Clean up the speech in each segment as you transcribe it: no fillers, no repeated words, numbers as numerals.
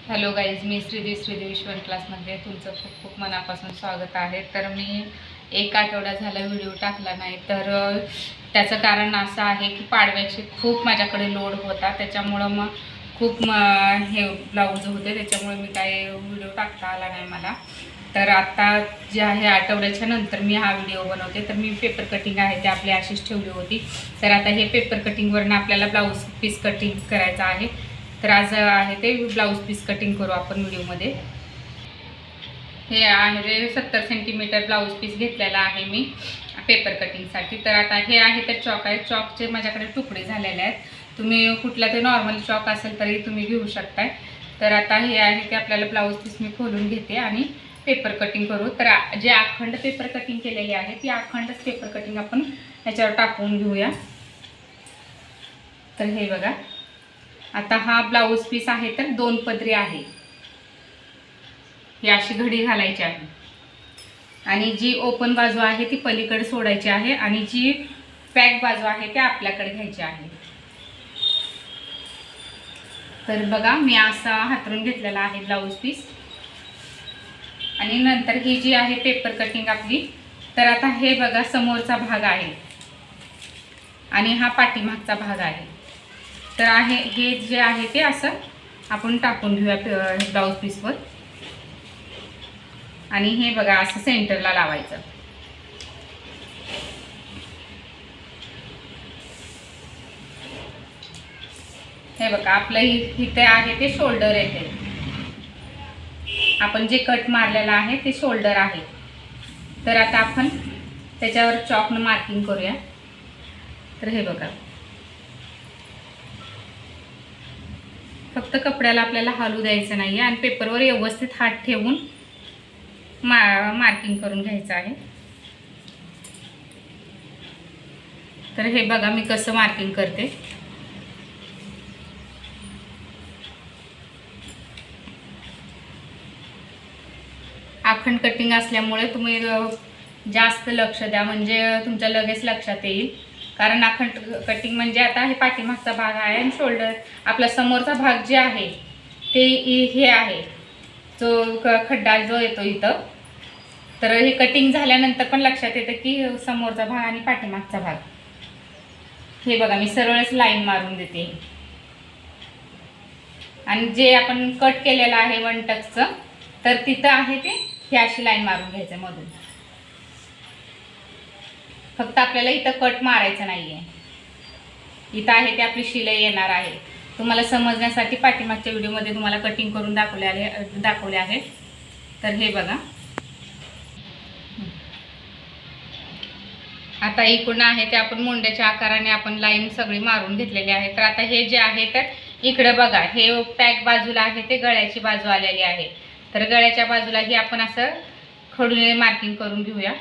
Hello guys, मी श्रीदेवी शिवण क्लासमध्ये तुमचं खूप खूप मनापासून स्वागत आहे. तर मी एक आठवडा झाला व्हिडिओ टाकला नाही, तर त्याचं कारण असं आहे की पाडव्याची खूप माझ्याकडे लोड होता. त्याच्यामुळं मग खूप हे ब्लाऊज होते, त्याच्यामुळे मी काय व्हिडिओ टाकता आला नाही मला. तर आता जे आहे आठवड्याच्या नंतर मी हा व्हिडिओ बनवते. तर मी पेपर कटिंग आहे ते आपली अशीच ठेवली होती. तर आता हे पेपर कटिंगवरनं आपल्याला ब्लाऊज पीस कटिंग करायचं आहे. तर आज आहे ते ब्लाऊज पीस कटिंग करू आपण व्हिडिओमध्ये. हे आहे ते 70 सेंटीमीटर ब्लाऊज पीस घेतलेला आहे मी पेपर कटिंगसाठी. तर आता हे आहे ते चॉक आहे. चॉकचे माझ्याकडे तुकडे झालेले आहेत. तुम्ही कुठला ते नॉर्मल चॉक असेल तरी तुम्ही घेऊ शकताय. तर आता हे आहे ते आपल्याला ब्लाऊज पीस मी खोलून घेते आणि पेपर कटिंग करू. तर जे अखंड पेपर कटिंग केलेले आहे ती अखंडच पेपर कटिंग आपण ह्याच्यावर टाकून घेऊया. तर हे बघा, आता हा ब्लाऊज पीस आहे तर 2 पदरी आहे. ही अशी घडी घालायची आहे आणि जी ओपन बाजू आहे ती पलीकडे सोडायची आहे आणि जी पॅक बाजू आहे ती आपल्याकडे घ्यायची आहे. तर बघा, मी असा हातरून घेतलेला आहे ब्लाऊज पीस. आणि नंतर ही जी आहे पेपर कटिंग आपली, तर आता हे बघा समोरचा भाग आहे आणि हा पाठीमागचा भाग आहे. तर आहे हे जे आहे ते असं आपण टाकून घेऊया ब्लाऊज पीसवर. आणि हे बघा असं सेंटरला लावायचं. हे बघा, आपलं इथे आहे ते शोल्डर येते. आपण जे कट मारलेला आहे ते शोल्डर आहे. तर आता आपण त्याच्यावर चॉकनं मार्किंग करूया. तर हे बघा, फक्त कपड्याला आपल्याला हलू द्यायचं नाही आणि पेपरवर व्यवस्थित हात ठेवून मार्किंग करून घ्यायचं आहे. तर हे बघा मी कसं मार्किंग करते. अखंड कटिंग असल्यामुळे तुम्ही जास्त लक्ष द्या, म्हणजे तुमच्या लगेच लक्षात येईल. कारण अखंड कटिंग म्हणजे आता हे पाठीमागचा भाग आहे आणि शोल्डर आपला समोरचा भाग जे आहे ते हे आहे, जो खड्डा जो येतो इथं. तर हे कटिंग झाल्यानंतर पण लक्षात येतं की समोरचा भाग आणि पाठीमागचा भाग. हे बघा, मी सरळच लाईन मारून देते. आणि जे आपण कट केलेलं आहे 1 टक्सचं, तर तिथं आहे ते ही अशी लाईन मारून घ्यायचं मधून. फक्त आपल्याला इथं कट मारायचं नाही आहे. इथं आहे ते आपली शिलाई येणार आहे. तुम्हाला समजण्यासाठी पाठीमागच्या व्हिडिओमध्ये तुम्हाला कटिंग करून दाखवले आहे. तर हे बघा, आता इकडून आहे ते आपण मुंड्याच्या आकाराने आपण लाईन सगळी मारून घेतलेली आहे. तर आता हे जे आहे तर इकडे बघा, हे पॅक बाजूला आहे ते गळ्याची बाजू आलेली आहे. तर गळ्याच्या बाजूला ही आपण असं खडूने मार्किंग करून घेऊया.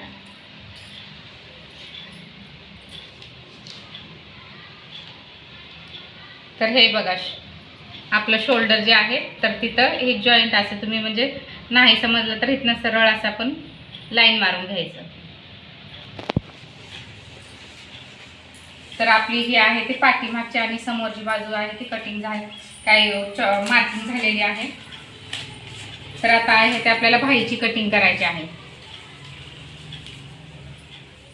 तर हे बघा, आपलं शोल्डर जे आहे तर तिथं हे जॉईंट असं तुम्ही म्हणजे नाही समजलं तर इथनं सरळ असं आपण लाईन मारून घ्यायचं. तर आपली ही आहे ती पाठीमागची आणि समोरची बाजू आहे ती कटिंग मार्किंग झालेली आहे. तर आता आहे ते आपल्याला भाईची कटिंग करायची आहे.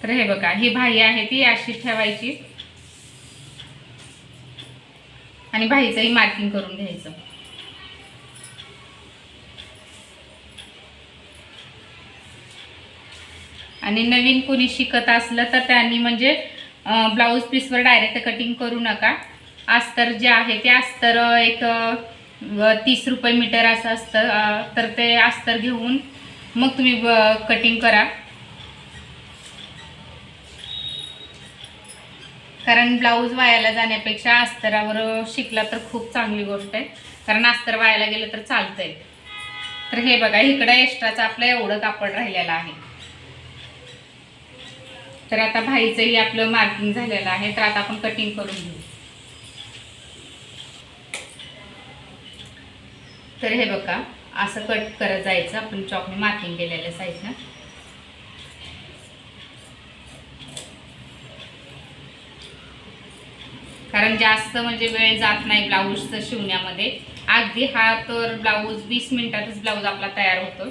तर हे बघा, ही भाई आहे ती अशी ठेवायची आणि भाईचंही मार्किंग करून घ्यायचं. आणि नवीन कोणी शिकत असलं तर त्यांनी म्हणजे ब्लाऊज पीसवर डायरेक्ट कटिंग करू नका. अस्तर जे आहे ते अस्तर एक 30 रुपये मीटर असं असतं. तर ते अस्तर घेऊन मग तुम्ही कटिंग करा. कारण ब्लाऊज वायाला जाण्यापेक्षा अस्तरावर शिकला तर खूप चांगली गोष्ट आहे. कारण अस्तर वायाला गेलं तर चालतंय. तर हे बघा, इकडे एक्स्ट्राचं आपलं एवढं कापड राहिलेलं आहे. तर आता भाईचंही आपलं मार्किंग झालेलं आहे. तर आता आपण कटिंग करून घेऊ. तर हे बघा, असं कट करत जायचं आपण चॉकने मार्किंग केलेल्या साईडनं. कारण जास्त म्हणजे वेळ जात नाही ब्लाऊजचं शिवण्यामध्ये. अगदी हा तर ब्लाऊज 20 मिनिटातच ब्लाऊज आपला तयार होतो.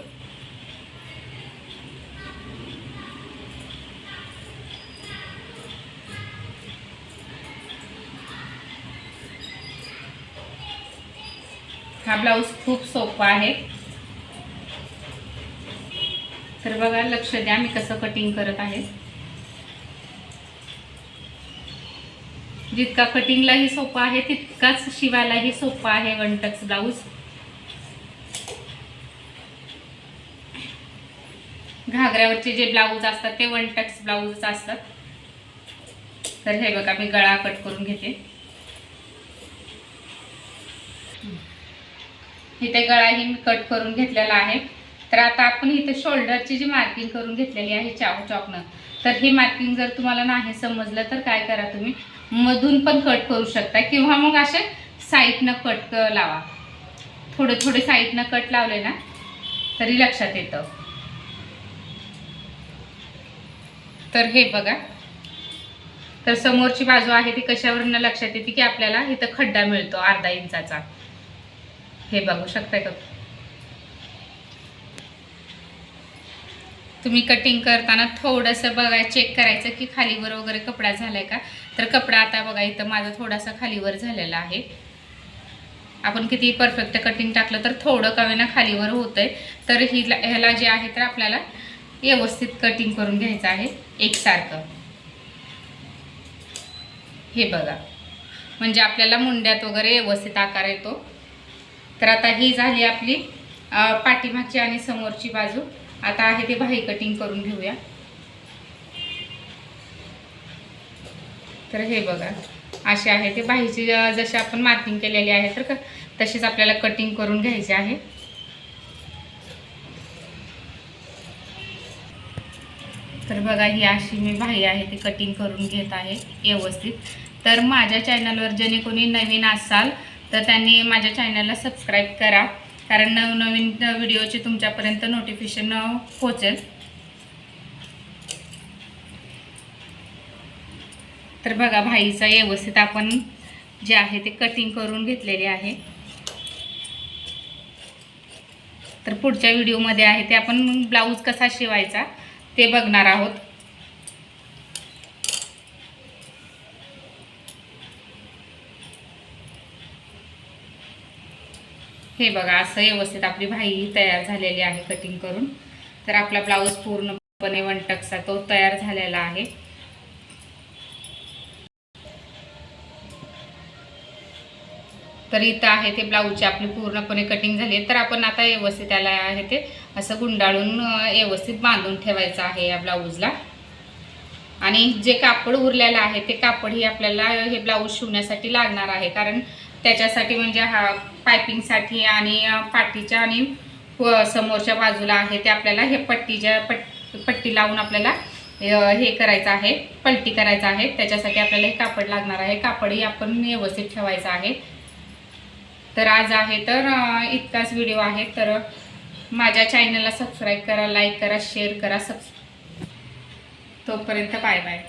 हा ब्लाऊज खूप सोपा आहे. तर बघा, लक्ष द्या मी कसं कटिंग करत आहे. जितका कटिंगलाही सोपा आहे तितकाच शिवायलाही सोपा आहे वन टक्स ब्लाऊज. घागऱ्यावरचे जे ब्लाऊज असतात ते वन टक्स ब्लाऊजच असतात. तर हे बघा, मी गळा कट करून घेते. इथे गळाही मी कट करून घेतलेला आहे. तर आता आपण इथे शोल्डरची जी मार्किंग करून घेतलेली आहे चॉकनं, तर ही मार्किंग जर तुम्हाला नाही समजलं तर काय करा, तुम्ही मधून पण कट करू शकता किंवा मग असे साईडनं कट लावा. थोडे थोडे साईडनं कट लावले ना तरी लक्षात येतं. तर हे बघा, तर समोरची बाजू आहे ती कशावरून लक्षात येते की आपल्याला इथं खड्डा मिळतो अर्धा इंचाचा. हे बघू शकताय का तुम्ही. कटिंग करताना थोडंसं बघा, चेक करायचं की खालीवर वगैरे कपडा झालाय का. तर कपडा आता बघा इथं माझा थोडासा खालीवर झालेला आहे. आपण किती परफेक्ट कटिंग टाकलं तर थोडं कवेना खालीवर होतंय. तर ह्याला जे आहे तर आपल्याला व्यवस्थित कटिंग करून घ्यायचं आहे एकसारखं. हे बघा, म्हणजे आपल्याला मुंड्यात वगैरे व्यवस्थित आकार येतो. तर आता ही झाली आपली पाठीमागची आणि समोरची बाजू. आता आहे ते बाही कटिंग करून घेऊया. तर हे बघा, असे आहे ते बाहीची जशी आपण मार्किंग केलेली आहे तर तशीच आपल्याला कटिंग करून घ्यायची आहे. तर बघा, ही अशी मी बाही आहे ती कटिंग करून घेत आहे व्यवस्थित. तर माझ्या चॅनलवर ज्याने कोणी नवीन असाल तर त्यांनी माझ्या चॅनलला सबस्क्राईब करा, कारण नवनवीन व्हिडिओचे तुमच्यापर्यंत नोटिफिकेशन पोहोचेल. तर बघा, बाहीचा व्यवस्थित आपण जे आहे ते कटिंग करून घेतलेले आहे. तर पुढच्या व्हिडिओमध्ये आहे ते आपण ब्लाऊज कसा शिवायचा ते बघणार आहोत. हे बघा, असं व्यवस्थित आपली बाही तयार झालेली आहे कटिंग करून. तर आपला ब्लाऊज पूर्णपणे वन टक्सचा तो तयार झालेला आहे. तर इथं आहे ते ब्लाऊजची आपली पूर्णपणे कटिंग झाली आहे. तर आपण आता व्यवस्थित त्याला आहे ते असं गुंडाळून व्यवस्थित बांधून ठेवायचं आहे या ब्लाऊजला. आणि जे कापड उरलेलं आहे ते कापडही आपल्याला हे ब्लाऊज शिवण्यासाठी लागणार आहे, कारण त्याच्यासाठी म्हणजे हा पायपिंगसाठी आणि पाठीच्या आणि समोरच्या बाजूला आहे ते आपल्याला हे पट्टी लावून आपल्याला हे करायचं आहे, पलटी करायचं आहे. त्याच्यासाठी आपल्याला हे कापड लागणार आहे. कापडही आपण व्यवस्थित ठेवायचं आहे. तर आज आहे तर इतकाच व्हिडिओ आहे. तर माझ्या चॅनलला सबस्क्राईब करा, लाईक करा, शेअर करा. तोपर्यंत बाय बाय.